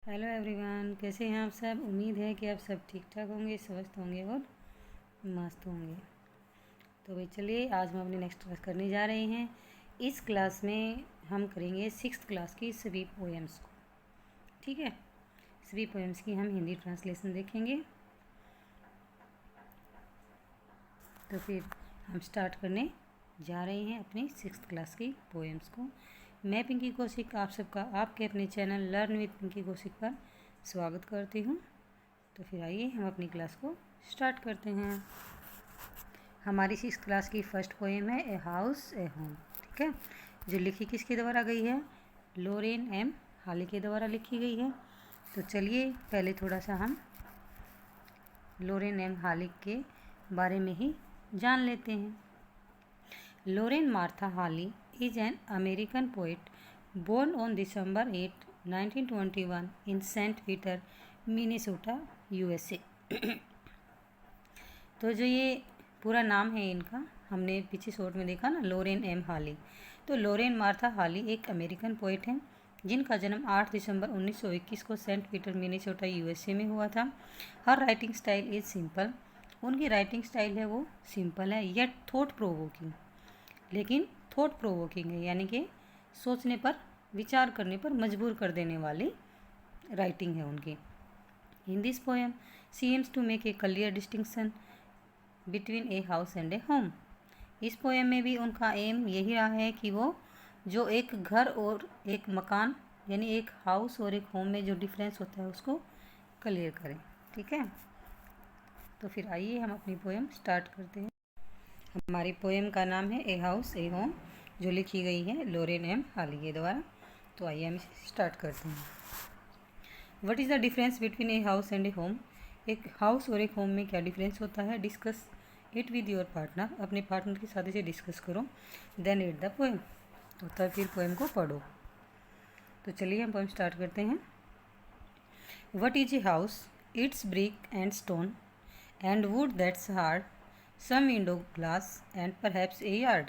Hello everyone, कैसे हैं आप सब। उम्मीद है कि आप सब ठीक ठाक होंगे, स्वस्थ होंगे और मस्त होंगे। तो भाई चलिए, आज हम अपनी नेक्स्ट क्लास करने जा रहे हैं। इस क्लास में हम करेंगे 6th क्लास की सभी पोएम्स को। ठीक है, सभी पोएम्स की हम हिंदी ट्रांसलेशन देखेंगे। तो फिर हम स्टार्ट करने जा रहे हैं अपनी 6th क्लास की पोएम्स को। मैं पिंकी कौशिक आप सबका आपके अपने channel learn with Pinky Kaushik पर स्वागत करती हूँ। तो फिर आइए हम अपनी क्लास को स्टार्ट करते हैं। हमारी 6th क्लास की फर्स्ट पोएम है ए हाउस ए होम। ठीक है, जो लिखी किसके द्वारा गई है, लोरेन एम हाली के द्वारा लिखी गई है। तो चलिए पहले थोड़ा सा हम लोरेन एम हाली के बारे में ही जान लेते हैं। लोरेन मार्था हाली is an American poet born on December 8, 1921 in St. Peter, Minnesota, USA। तो जो ये पूरा नाम है इनका, हमने पीछे शॉर्ट में देखा ना, लोरेन एम हाली। तो लोरेन मार्था हाली एक अमेरिकन पोइट हैं जिनका जन्म 8 दिसंबर 1921 को सेंट पीटर मिनेसोटा यूएसए में हुआ था। हर राइटिंग स्टाइल इज़ सिंपल। उनकी राइटिंग स्टाइल है वो सिंपल है येट थॉट प्रोवोकिंग, लेकिन थॉट प्रोवोकिंग है, यानी कि सोचने पर, विचार करने पर मजबूर कर देने वाली राइटिंग है उनकी। In this poem she aims to make a clear distinction between a house and a home. इस पोएम में भी उनका एम यही रहा है कि वो जो एक घर और एक मकान, यानी एक हाउस और एक होम में जो डिफरेंस होता है उसको क्लियर करें। ठीक है, तो फिर आइए हम अपनी पोएम स्टार्ट करते हैं। हमारी पोएम का नाम है ए हाउस ए होम, जो लिखी गई है लोरेन एम हाली के द्वारा। तो आइए हम इसे स्टार्ट करते हैं। What is the difference between a house and a home. एक हाउस और एक होम में क्या डिफरेंस होता है, discuss it with your partner. अपने पार्टनर के साथ इसे डिस्कस करो। देन रीड द पोएम, तो तब फिर पोएम को पढ़ो। तो चलिए हम पोएम स्टार्ट करते हैं। What is a house, it's brick and stone and would that's hard, some window glass and perhaps a yard,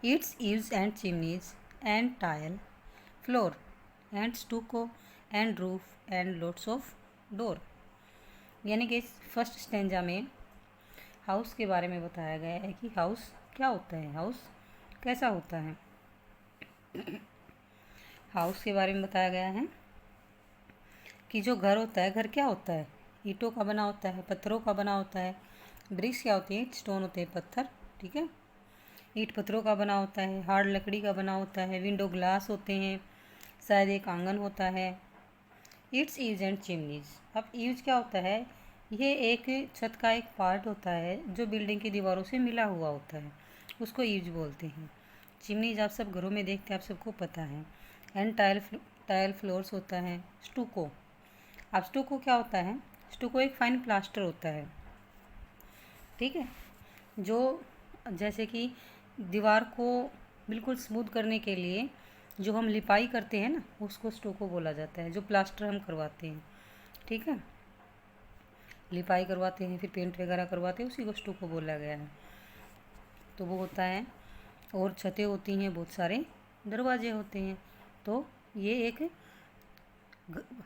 its eaves and chimneys and tile floor and stucco and roof and lots of door। यानी कि इस first stanza में house के बारे में बताया गया है कि हाउस क्या होता है, हाउस कैसा होता है। हाउस के बारे में बताया गया है कि जो घर होता है, घर क्या होता है, ईंटों का बना होता है, पत्थरों का बना होता है। ब्रिक्स क्या होती है, स्टोन होते हैं, पत्थर। ठीक है, ईंट पत्थरों का बना होता है, हार्ड लकड़ी का बना होता है, विंडो ग्लास होते हैं, शायद एक आंगन होता है। It's eaves and chimneys. अब ईव्स क्या होता है, ये एक छत का एक पार्ट होता है जो बिल्डिंग की दीवारों से मिला हुआ होता है, उसको ईव्स बोलते हैं। चिमनीज आप सब घरों में देखते हैं, आप सबको पता है। एंड टाइल फ्लोर्स होता है। स्टूको, अब स्टूको क्या होता है, स्टूको एक फाइन प्लास्टर होता है। ठीक है, जो जैसे कि दीवार को बिल्कुल स्मूथ करने के लिए जो हम लिपाई करते हैं ना, उसको स्टोको बोला जाता है, जो प्लास्टर हम करवाते हैं। ठीक है, लिपाई करवाते हैं, फिर पेंट वगैरह करवाते हैं, उसी को स्टोको बोला गया है। तो वो होता है, और छतें होती हैं, बहुत सारे दरवाजे होते हैं। तो ये एक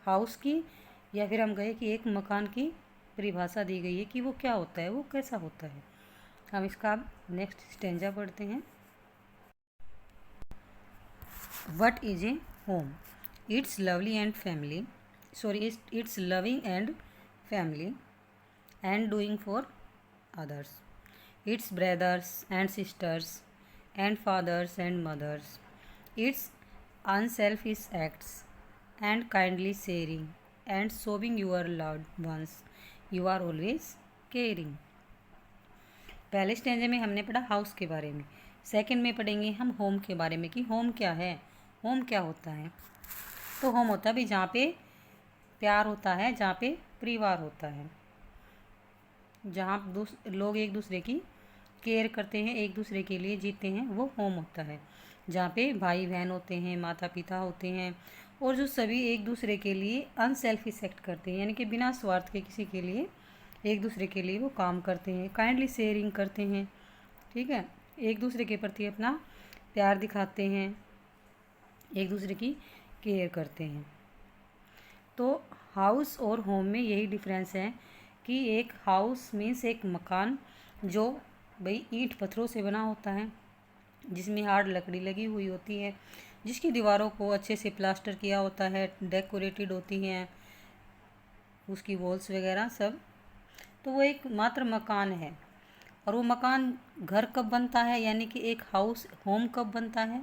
हाउस की, या फिर हम कहें कि एक मकान की परिभाषा दी गई है कि वो क्या होता है, वो कैसा होता है। हम इसका नेक्स्ट स्टेंजा पढ़ते हैं। What is a home? It's lovely and family. Sorry, it's loving and family and doing for others. It's brothers and sisters and fathers and mothers. It's unselfish acts and kindly sharing and showing your loved ones you are always caring। पहले स्टेंजे में हमने पढ़ा house के बारे में, second में पढ़ेंगे हम होम के बारे में कि होम क्या है, होम क्या होता है। तो होम होता है भी जहाँ पे प्यार होता है, जहाँ पे परिवार होता है, जहाँ लोग एक दूसरे की केयर करते हैं, एक दूसरे के लिए जीते हैं, वो होम होता है। जहाँ पे भाई बहन होते हैं, माता पिता होते हैं, और जो सभी एक दूसरे के लिए अनसेल्फिश एक्ट करते हैं, यानी कि बिना स्वार्थ के किसी के लिए, एक दूसरे के लिए वो काम करते हैं, काइंडली शेयरिंग करते हैं। ठीक है, एक दूसरे के प्रति अपना प्यार दिखाते हैं, एक दूसरे की केयर करते हैं। तो हाउस और होम में यही डिफरेंस है कि एक हाउस मीन्स एक मकान जो भाई ईंट पत्थरों से बना होता है, जिसमें हार्ड लकड़ी लगी हुई होती है, जिसकी दीवारों को अच्छे से प्लास्टर किया होता है, डेकोरेटेड होती हैं उसकी वॉल्स वगैरह सब। तो वो एक मात्र मकान है। और वो मकान घर कब बनता है, यानी कि एक हाउस होम कब बनता है,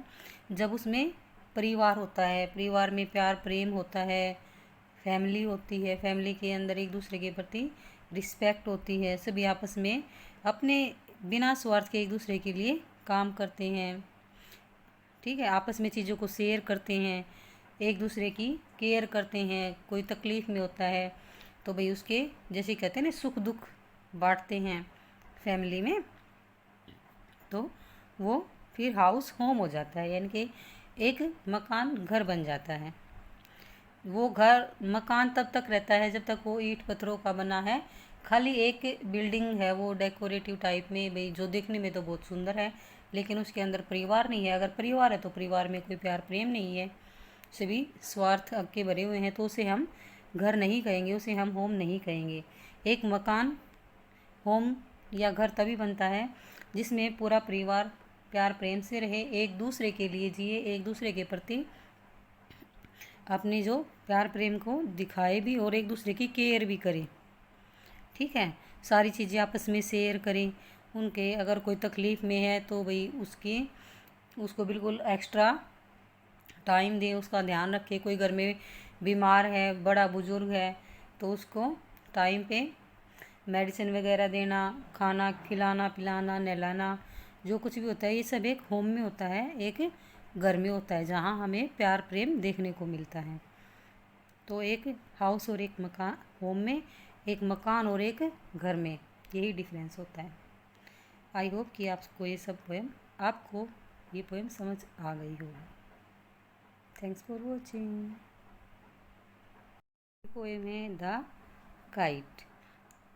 जब उसमें परिवार होता है, परिवार में प्यार प्रेम होता है, फैमिली होती है, फैमिली के अंदर एक दूसरे के प्रति रिस्पेक्ट होती है, सभी आपस में अपने बिना स्वार्थ के एक दूसरे के लिए काम करते हैं। ठीक है, आपस में चीज़ों को शेयर करते हैं, एक दूसरे की केयर करते हैं, कोई तकलीफ़ में होता है तो भाई उसके जैसे कहते हैं ना सुख दुख बांटते हैं फैमिली में, तो वो फिर हाउस होम हो जाता है, यानी कि एक मकान घर बन जाता है। वो घर मकान तब तक रहता है जब तक वो ईंट पत्थरों का बना है, खाली एक बिल्डिंग है वो डेकोरेटिव टाइप में, भाई जो देखने में तो बहुत सुंदर है लेकिन उसके अंदर परिवार नहीं है। अगर परिवार है तो परिवार में कोई प्यार प्रेम नहीं है, सभी स्वार्थ के भरे हुए हैं, तो उसे हम घर नहीं कहेंगे, उसे हम होम नहीं कहेंगे। एक मकान होम या घर तभी बनता है जिसमें पूरा परिवार प्यार प्रेम से रहे, एक दूसरे के लिए जिए, एक दूसरे के प्रति अपने जो प्यार प्रेम को दिखाए भी और एक दूसरे की केयर भी करे। ठीक है, सारी चीज़ें आपस में शेयर करें, उनके अगर कोई तकलीफ़ में है तो भाई उसको बिल्कुल एक्स्ट्रा टाइम दें, उसका ध्यान रखें। कोई घर में बीमार है, बड़ा बुजुर्ग है, तो उसको टाइम पे मेडिसिन वगैरह देना, खाना खिलाना पिलाना नहलाना, जो कुछ भी होता है ये सब एक होम में होता है, एक घर में होता है जहाँ हमें प्यार प्रेम देखने को मिलता है। तो एक हाउस और एक मकान, होम में एक मकान और एक घर में यही डिफरेंस होता है। आई होप कि आपको ये पोएम समझ आ गई होगी। Thanks for watching. पोएम है द काइट।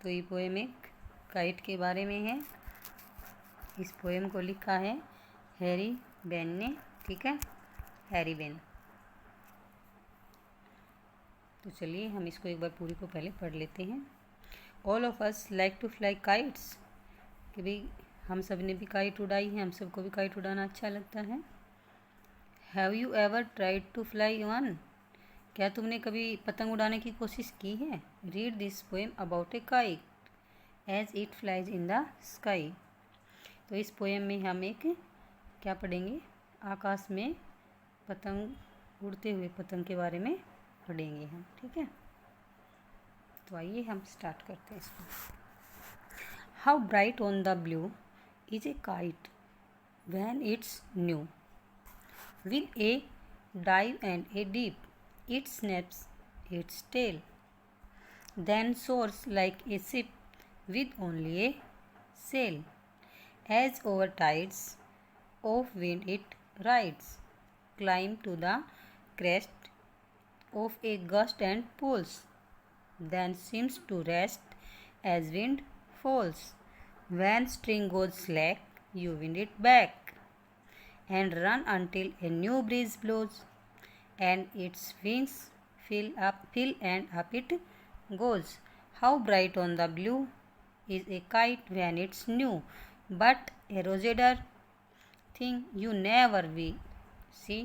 तो ये पोएम एक काइट के बारे में है। इस पोएम को लिखा है हैरी बेन ने। ठीक है, हैरी बेन। तो चलिए हम इसको एक बार पूरी को पहले पढ़ लेते हैं। All of us like to fly kites, कि भाई हम सब ने भी काइट उड़ाई है, हम सबको भी काइट उड़ाना अच्छा लगता है। Have you ever tried to fly one, क्या तुमने कभी पतंग उड़ाने की कोशिश की है। Read this poem about a kite as it flies in the sky. तो इस पोएम में हम एक क्या पढ़ेंगे, आकाश में पतंग उड़ते हुए पतंग के बारे में पढ़ेंगे हम। ठीक है, तो आइए हम स्टार्ट करते हैं इसको। How bright on the blue is a kite when it's new, with a dive and a deep it snaps its tail, then soars like a ship with only a sail. As over tides of wind it rides, climb to the crest of a gust and pulls, then seems to rest as wind falls. When string goes slack, you wind it back and run until a new breeze blows, and its wings fill and up it goes. How bright on the blue is a kite when it's new, but a roseter thing you never will see,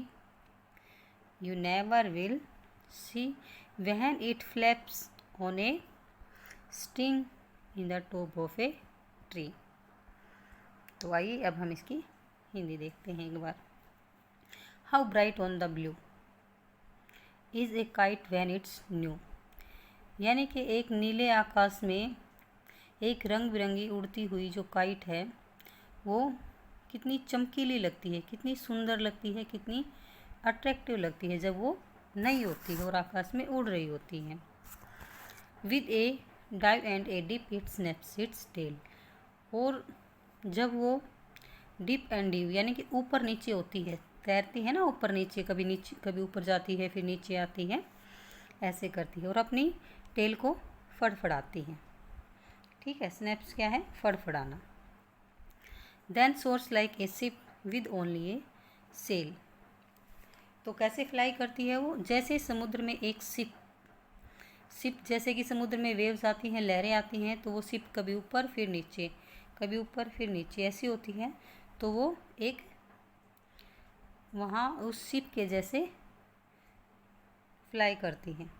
when it flaps on a string in the top of a tree. तो आइए अब हम इसकी हिंदी देखते हैं एक बार। How bright on the blue is a kite when it's new, यानी कि एक नीले आकाश में एक रंग बिरंगी उड़ती हुई जो काइट है वो कितनी चमकीली लगती है, कितनी सुंदर लगती है, कितनी अट्रैक्टिव लगती है जब वो नई होती है और आकाश में उड़ रही होती है। With a dive and a dip it snaps its tail, और जब वो डिप एंड डिव यानी कि ऊपर नीचे होती है, तैरती है ना ऊपर नीचे, कभी ऊपर जाती है फिर नीचे आती है, ऐसे करती है और अपनी टेल को फड़फड़ाती है। ठीक है, स्नैप्स क्या है, फड़फड़ाना। Then soars like a ship with only a sail, तो कैसे फ्लाई करती है वो, जैसे समुद्र में एक शिप शिप जैसे कि समुद्र में वेव्स आती हैं, लहरें आती हैं, तो वो शिप कभी ऊपर फिर नीचे, कभी ऊपर फिर नीचे ऐसी होती है। तो वो एक वहाँ उस शिप के जैसे फ्लाई करती हैं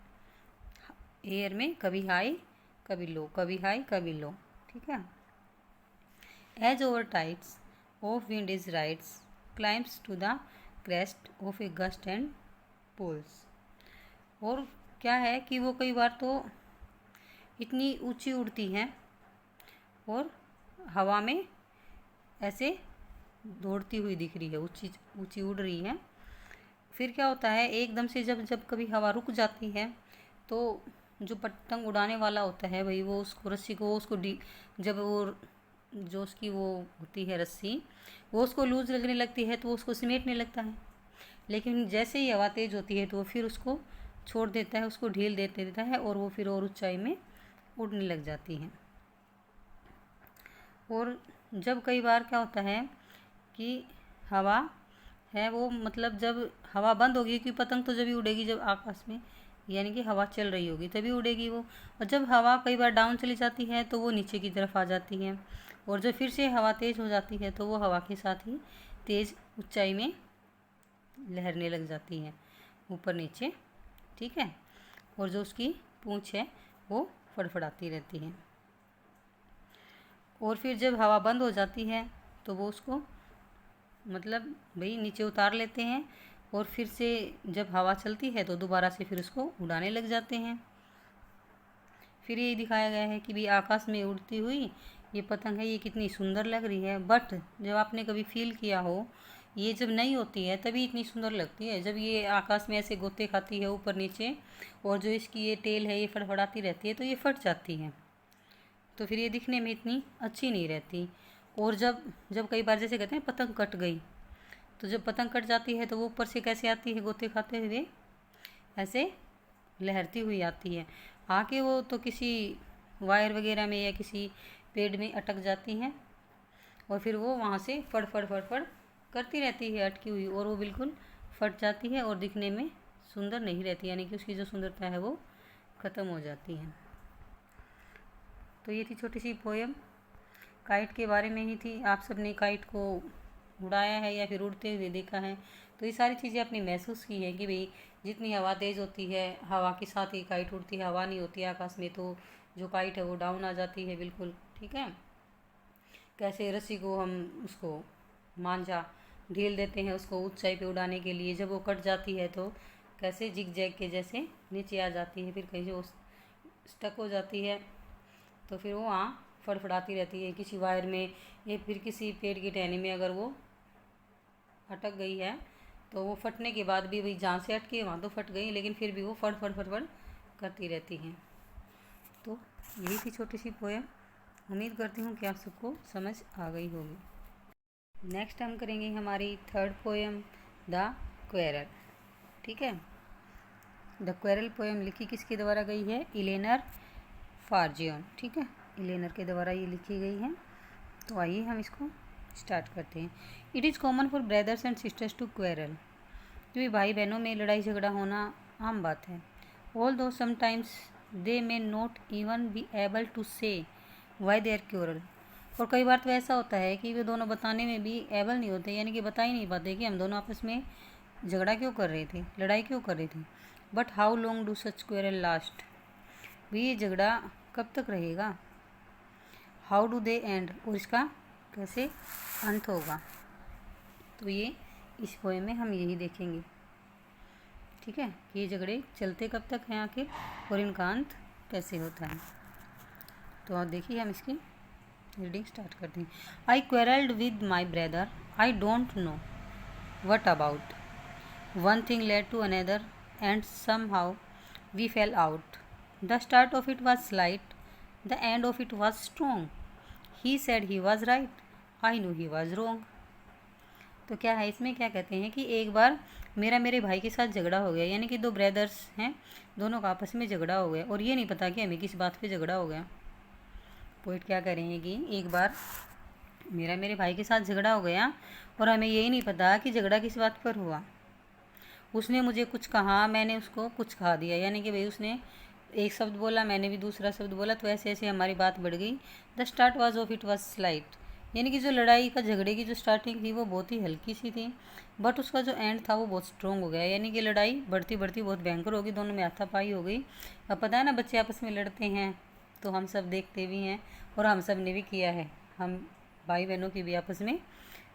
एयर में, कभी हाई कभी लो, कभी हाई कभी लो, ठीक है। As over tides of wind is rides climbs to the crest of a gust and pulls. और क्या है कि वो कई बार तो इतनी ऊंची उड़ती हैं और हवा में ऐसे दौड़ती हुई दिख रही है, ऊंची ऊंची उड़ रही है। फिर क्या होता है, एकदम से जब जब कभी हवा रुक जाती है तो जो पतंग उड़ाने वाला होता है भाई, वो उसको रस्सी को उसको जब वो जो उसकी वो होती है रस्सी, वो उसको लूज लगने लगती है तो वो उसको समेटने लगता है। लेकिन जैसे ही हवा तेज होती है तो वो फिर उसको छोड़ देता है, उसको ढील देते देता है और वो फिर और ऊंचाई में उड़ने लग जाती है। और जब कई बार क्या होता है कि हवा है वो मतलब जब हवा बंद होगी, क्योंकि पतंग तो जब ही उड़ेगी जब आकाश में यानी कि हवा चल रही होगी तभी उड़ेगी वो। और जब हवा कई बार डाउन चली जाती है तो वो नीचे की तरफ आ जाती है, और जब फिर से हवा तेज़ हो जाती है तो वो हवा के साथ ही तेज़ ऊंचाई में लहरने लग जाती है ऊपर नीचे, ठीक है। और जो उसकी पूँछ है वो फड़फड़ाती रहती है। और फिर जब हवा बंद हो जाती है तो वो उसको मतलब भाई नीचे उतार लेते हैं, और फिर से जब हवा चलती है तो दोबारा से फिर उसको उड़ाने लग जाते हैं। फिर ये दिखाया गया है कि भाई आकाश में उड़ती हुई ये पतंग है, ये कितनी सुंदर लग रही है। बट जब आपने कभी फील किया हो, ये जब नहीं होती है तभी इतनी सुंदर लगती है, जब ये आकाश में ऐसे गोते खाती है ऊपर नीचे, और जो इसकी ये टेल है ये फड़फड़ाती रहती है तो ये फट जाती है, तो फिर ये दिखने में इतनी अच्छी नहीं रहती। और जब जब कई बार जैसे कहते हैं पतंग कट गई, तो जब पतंग कट जाती है तो वो ऊपर से कैसे आती है, गोते खाते हुए ऐसे लहरती हुई आती है। आके वो तो किसी वायर वगैरह में या किसी पेड़ में अटक जाती हैं, और फिर वो वहाँ से फड़ फड़ फड़ फड़ करती रहती है अटकी हुई, और वो बिल्कुल फट जाती है और दिखने में सुंदर नहीं रहती, यानी कि उसकी जो सुंदरता है वो ख़त्म हो जाती है। तो ये थी छोटी सी पोयम, काइट के बारे में ही थी। आप सब ने काइट को उड़ाया है या फिर उड़ते हुए देखा है, तो ये सारी चीज़ें आपने महसूस की है कि भाई जितनी हवा तेज़ होती है हवा के साथ ही काइट उड़ती है, हवा नहीं होती आकाश में तो जो काइट है वो डाउन आ जाती है बिल्कुल, ठीक है। कैसे रस्सी को हम उसको मांझा ढील देते हैं उसको ऊंचाई पे उड़ाने के लिए, जब वो कट जाती है तो कैसे जिग जैग के जैसे नीचे आ जाती है, फिर कहीं से वो स्टक हो जाती है तो फिर वो वहाँ फड़फड़ाती रहती है किसी वायर में या फिर किसी पेड़ की टहनी में। अगर वो अटक गई है तो वो फटने के बाद भी वही जहाँ से अटकी है वहाँ तो फट गई, लेकिन फिर भी वो फड़ फड़ फड़ फड़ करती रहती हैं। तो यही थी छोटी सी पोयम, उम्मीद करती हूँ कि आप सबको समझ आ गई होगी। नेक्स्ट हम करेंगे हमारी थर्ड पोयम द क्वेरल, ठीक है। द क्वेरल पोयम लिखी किसके द्वारा गई है, इलेनर फार्जियन, ठीक है, इलेनर के द्वारा ये लिखी गई है। तो आइए हम इसको स्टार्ट करते हैं। It is common for brothers and sisters to quarrel, क्योंकि भाई बहनों में लड़ाई झगड़ा होना आम बात है। Although sometimes they may not even be able to say why they are quarrel, और कई बार तो ऐसा होता है कि वे दोनों बताने में भी एबल नहीं होते, यानी कि बता ही नहीं पाते कि हम दोनों आपस में झगड़ा क्यों कर रहे थे, लड़ाई क्यों कर रहे थे। But how long do such quarrel last, भी ये झगड़ा कब तक रहेगा। हाउ डू दे एंड, और इसका कैसे अंत होगा। तो ये इस पोएम में हम यही देखेंगे, ठीक है, कि ये झगड़े चलते कब तक हैं आखिर और इनका अंत कैसे होता है। तो आप देखिए हम इसकी रीडिंग स्टार्ट करते हैं। I quarrelled with my brother, I don't know what about, one thing led to another and somehow we fell out, the start of it was slight, the end of it was strong, he said he was right, I know he was wrong. तो क्या है इसमें, क्या कहते हैं कि एक बार मेरे भाई के साथ झगड़ा हो गया, यानी कि दो ब्रदर्स हैं, दोनों का आपस में झगड़ा हो गया और ये नहीं पता कि हमें किस बात पे झगड़ा हो गया। पोइट क्या कह रहे हैं कि एक बार मेरे भाई के साथ झगड़ा हो गया और हमें यही नहीं पता कि झगड़ा किस बात पर हुआ। उसने मुझे कुछ कहा, मैंने उसको कुछ कहा दिया, यानी कि भाई उसने एक शब्द बोला, मैंने भी दूसरा शब्द बोला, तो ऐसे ऐसे हमारी बात बढ़ गई। The start was of it was slight, यानी कि जो लड़ाई का झगड़े की जो स्टार्टिंग थी वो बहुत ही हल्की सी थी, बट उसका जो एंड था वो बहुत स्ट्रॉन्ग हो गया, यानी कि लड़ाई बढ़ती बढ़ती बहुत भयंकर होगी, दोनों में हाथापाई हो गई। अब पता है ना, बच्चे आपस में लड़ते हैं तो हम सब देखते भी हैं, और हम सब ने भी किया है, हम भाई बहनों की भी आपस में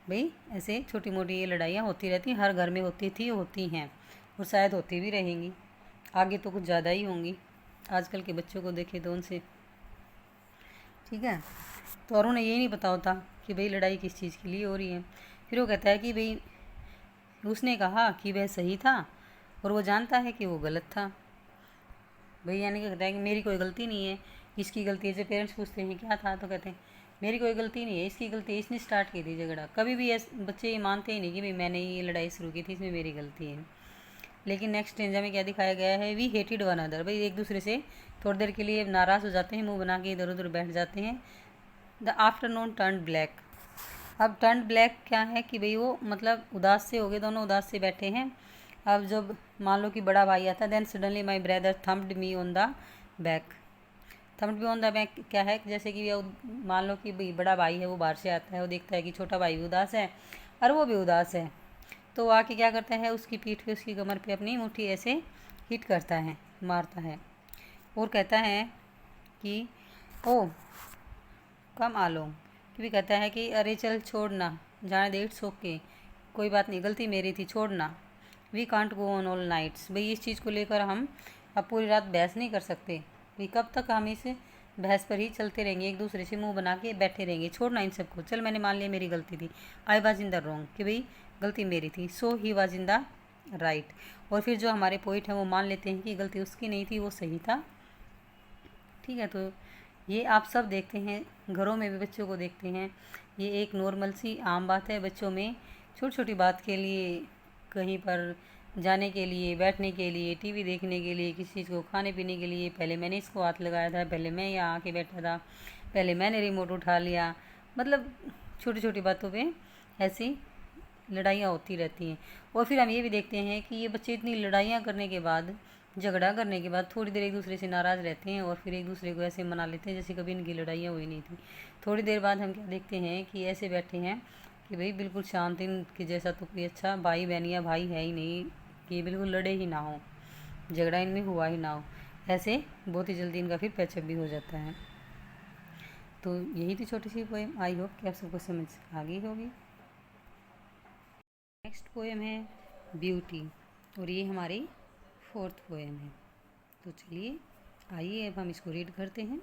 भाई ऐसे छोटी मोटी ये लड़ाइयाँ होती रहती हैं, हर घर में होती थी, होती हैं, और शायद होती भी रहेंगी, आगे तो कुछ ज़्यादा ही होंगी। आजकल के बच्चों को देखे तो उनसे, ठीक है। तो और उन्हें ये नहीं पता होता कि भाई लड़ाई किस चीज़ के लिए हो रही है। फिर वो कहता है कि भाई उसने कहा कि वह सही था और वो जानता है कि वो गलत था। भाई यानी कि कहता है कि मेरी कोई गलती नहीं है, इसकी गलती है। जब पेरेंट्स पूछते हैं क्या था, तो कहते हैं मेरी कोई गलती नहीं है, इसकी गलती है, इसने स्टार्ट की थी झगड़ा। कभी भी ऐसे बच्चे ये मानते ही नहीं कि भाई मैंने ये लड़ाई शुरू की थी, इसमें मेरी गलती है। लेकिन नेक्स्ट स्टेंजा में क्या दिखाया गया है, वी हेटेड वन अदर, भाई एक दूसरे से थोड़ी देर के लिए नाराज़ हो जाते हैं, मुंह बना के इधर उधर बैठ जाते हैं। द आफ्टरनून टर्न ब्लैक, अब टर्न ब्लैक क्या है कि भाई वो मतलब उदास से हो गए, दोनों उदास से बैठे हैं। अब जब मान लो कि बड़ा भाई आता, then suddenly my brother thumped me on the back. Thumped me on the back क्या है, जैसे कि मान लो कि भाई बड़ा भाई है, वो बाहर से आता है, वो देखता है कि छोटा भाई भी उदास है और वो भी उदास है, तो वो आके क्या करता है, उसकी पीठ पे, उसकी कमर पे अपनी मुट्ठी ऐसे हिट करता है, मारता है, और कहता है कि ओ कम आलो, कि भी कहता है कि अरे चल छोड़ना, जाने दे, इट्स ओके, कोई बात नहीं, गलती मेरी थी, छोड़ना। We can't go on all nights, भाई इस चीज़ को लेकर हम अब पूरी रात बहस नहीं कर सकते, भाई कब तक हम इस बहस पर ही चलते रहेंगे, एक दूसरे से मुंह बना के बैठे रहेंगे, छोड़ना इन सबको, चल मैंने मान लिया मेरी गलती थी, I was in the wrong, कि भाई गलती मेरी थी, so he was in the right. और फिर जो हमारे पोइट हैं वो मान लेते हैं कि गलती उसकी नहीं थी, वो सही था, ठीक है। तो ये आप सब देखते हैं, घरों में भी बच्चों को देखते हैं, ये एक नॉर्मल सी आम बात है बच्चों में, छोटी छोटी बात के लिए, कहीं पर जाने के लिए, बैठने के लिए, टीवी देखने के लिए, किसी चीज़ को खाने पीने के लिए, पहले मैंने इसको हाथ लगाया था, पहले मैं यहाँ आके बैठा था, पहले मैंने रिमोट उठा लिया, मतलब छोटी छोटी बातों पे ऐसी लड़ाइयाँ होती रहती हैं। और फिर हम ये भी देखते हैं कि ये बच्चे इतनी लड़ाइयाँ करने के बाद, झगड़ा करने के बाद थोड़ी देर एक दूसरे से नाराज़ रहते हैं और फिर एक दूसरे को ऐसे मना लेते हैं जैसे कभी इनकी लड़ाइयाँ हुई नहीं थी। थोड़ी देर बाद हम क्या देखते हैं कि ऐसे बैठे हैं कि भाई बिल्कुल शांत, इनके जैसा तो कोई अच्छा भाई बहन या भाई है ही नहीं, कि बिल्कुल लड़े ही ना हो, झगड़ा इनमें हुआ ही ना हो, ऐसे बहुत ही जल्दी इनका फिर पैचअप भी हो जाता है। तो यही थी छोटी सी पोएम, आई होप कि आप सबको समझ आ गई होगी। नेक्स्ट पोएम है ब्यूटी, और ये हमारी 4th पोएम है। तो चलिए आइए अब हम इसको रीड करते हैं।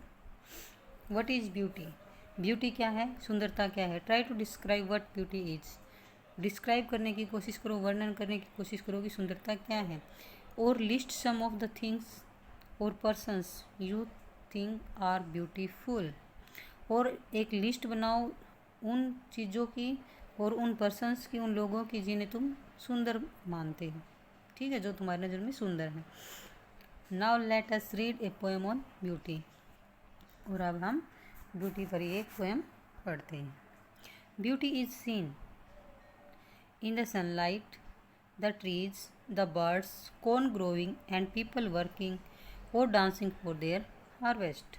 व्हाट इज़ ब्यूटी, ब्यूटी क्या है, सुंदरता क्या है। Try to describe what beauty is, describe करने की कोशिश करो, वर्णन करने की कोशिश करो कि सुंदरता क्या है। और list some of the things और persons you think are beautiful, और एक लिस्ट बनाओ उन चीज़ों की और उन पर्सन्स की, उन लोगों की जिन्हें तुम सुंदर मानते हो, ठीक है, जो तुम्हारी नज़र में सुंदर है। Now let us read a poem on beauty, और अब हम ब्यूटी पर ही एक पोएम पढ़ते हैं। Beauty is seen in the sunlight, the trees, the birds, corn growing and people working और डांसिंग फॉर देयर हार्वेस्ट।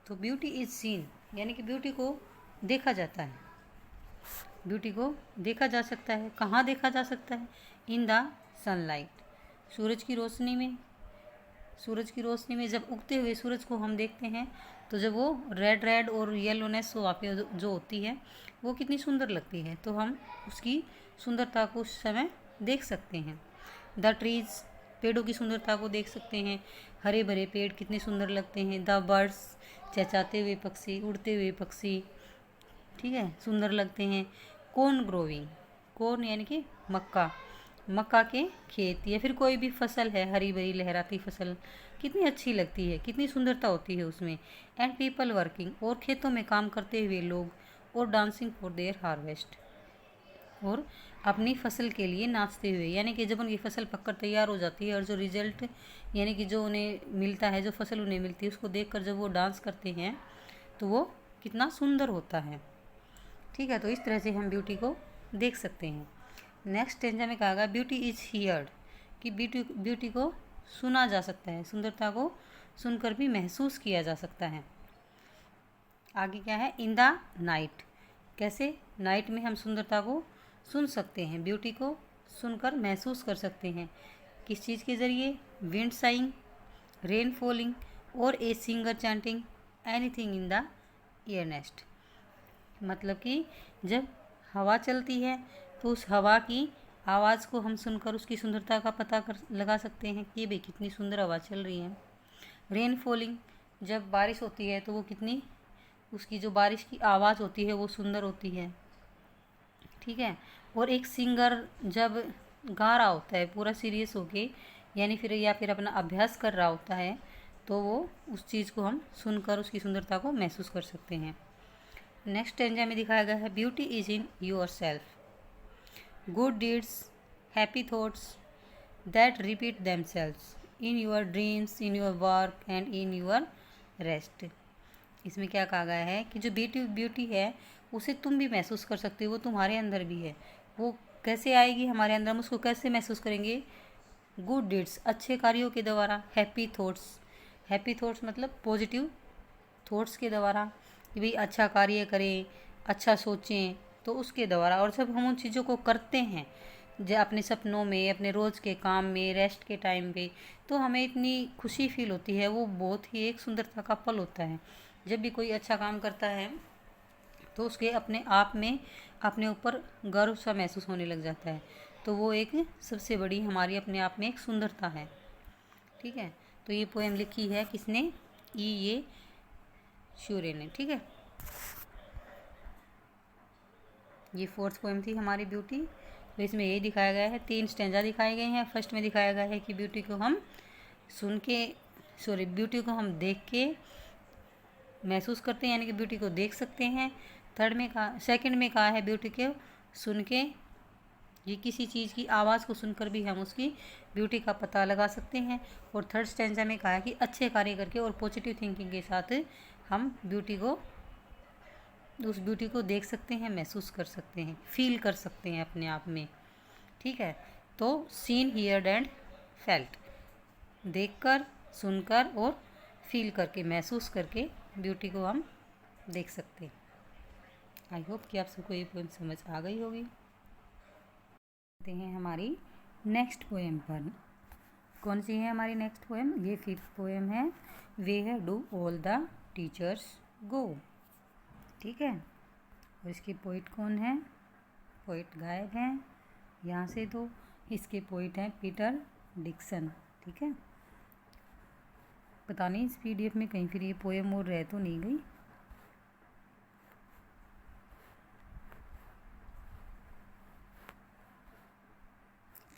तो ब्यूटी इज सीन, यानी कि ब्यूटी को देखा जाता है, ब्यूटी को देखा जा सकता है, कहाँ देखा जा सकता है, इन द सनलाइट, सूरज की रोशनी में, सूरज की रोशनी में जब उगते हुए सूरज को हम देखते हैं तो जब वो रेड रेड और येलोनेस वहाँ पे जो होती है वो कितनी सुंदर लगती है, तो हम उसकी सुंदरता को उस समय देख सकते हैं। द ट्रीज, पेड़ों की सुंदरता को देख सकते हैं, हरे भरे पेड़ कितने सुंदर लगते हैं। द बर्ड्स, चहचहाते हुए पक्षी, उड़ते हुए पक्षी, ठीक है, सुंदर लगते हैं। कॉर्न ग्रोविंग, कॉर्न यानी कि मक्का, मक्का के खेत या फिर कोई भी फसल है, हरी भरी लहराती फसल कितनी अच्छी लगती है, कितनी सुंदरता होती है उसमें। एंड पीपल वर्किंग, और खेतों में काम करते हुए लोग। और डांसिंग फॉर देयर हार्वेस्ट, और अपनी फसल के लिए नाचते हुए, यानी कि जब उनकी फसल पककर तैयार हो जाती है और जो रिजल्ट यानी कि जो उन्हें मिलता है, जो फसल उन्हें मिलती है, उसको देखकर जब वो डांस करते हैं तो वो कितना सुंदर होता है, ठीक है। तो इस तरह से हम ब्यूटी को देख सकते हैं। नेक्स्ट स्टेंजा में कहा गया ब्यूटी इज हियर्ड, कि ब्यूटी को सुना जा सकता है, सुंदरता को सुनकर भी महसूस किया जा सकता है। आगे क्या है, इन द नाइट, कैसे नाइट में हम सुंदरता को सुन सकते हैं, ब्यूटी को सुनकर महसूस कर सकते हैं। किस चीज़ के ज़रिए, विंड साइंग, रेन फॉलिंग और a singer chanting anything in the year nest. मतलब कि जब हवा चलती है तो उस हवा की आवाज़ को हम सुनकर उसकी सुंदरता का पता कर लगा सकते हैं कि भाई कितनी सुंदर हवा चल रही है। रेन फॉलिंग, जब बारिश होती है तो वो कितनी, उसकी जो बारिश की आवाज़ होती है वो सुंदर होती है, ठीक है। और एक सिंगर जब गा रहा होता है पूरा सीरियस होके, यानी फिर या फिर अपना अभ्यास कर रहा होता है, तो वो उस चीज़ को हम सुनकर उसकी सुंदरता को महसूस कर सकते हैं। नेक्स्ट स्टैंजा में दिखाया गया है, beauty is in your self, good deeds, happy thoughts that repeat themselves in your dreams, in your work and in your rest. इसमें क्या कहा गया है कि जो ब्यूटी है उसे तुम भी महसूस कर सकते हो, वो तुम्हारे अंदर भी है। वो कैसे आएगी हमारे अंदर, हम उसको कैसे महसूस करेंगे, गुड डीड्स, अच्छे कार्यों के द्वारा, हैप्पी थॉट्स मतलब पॉजिटिव थॉट्स के द्वारा, कि भाई अच्छा कार्य करें, अच्छा सोचें, तो उसके द्वारा। और जब हम उन चीज़ों को करते हैं जो अपने सपनों में, अपने रोज़ के काम में, रेस्ट के टाइम पे, तो हमें इतनी खुशी फील होती है, वो बहुत ही एक सुंदरता का पल होता है। जब भी कोई अच्छा काम करता है तो उसके अपने आप में अपने ऊपर गर्व सा महसूस होने लग जाता है, तो वो एक सबसे बड़ी हमारी अपने आप में एक सुंदरता है, ठीक है। तो ये पोएम लिखी है किसने, ये शूरे ने, ठीक है। ये फोर्थ पोएम थी हमारी ब्यूटी। तो इसमें यही दिखाया गया है, 3 स्टैंजा दिखाए गए हैं। फर्स्ट में दिखाया गया है कि ब्यूटी को हम ब्यूटी को हम देख के महसूस करते हैं, यानी कि ब्यूटी को देख सकते हैं। सेकंड में कहा है ब्यूटी को सुन के, ये किसी चीज़ की आवाज़ को सुनकर भी हम उसकी ब्यूटी का पता लगा सकते हैं। और थर्ड स्टैंजा में कहा है कि अच्छे कार्य करके और पॉजिटिव थिंकिंग के साथ हम उस ब्यूटी को देख सकते हैं, महसूस कर सकते हैं, फील कर सकते हैं अपने आप में, ठीक है। तो सीन, हियर्ड एंड फेल्ट, देखकर, सुनकर और फील करके, महसूस करके ब्यूटी को हम देख सकते हैं। आई होप कि आप सबको ये पोएम समझ आ गई होगी। आते हैं हमारी नेक्स्ट पोएम पर। कौन सी है हमारी नेक्स्ट पोएम, ये 5th पोएम है, where do all the teachers go, ठीक है। और इसके पोइट कौन है, पोइट गायब हैं यहाँ से, तो इसके पोइट हैं पीटर डिक्सन, ठीक है। पता नहीं इस PDF में कहीं फिर ये पोएम और रह तो नहीं गई।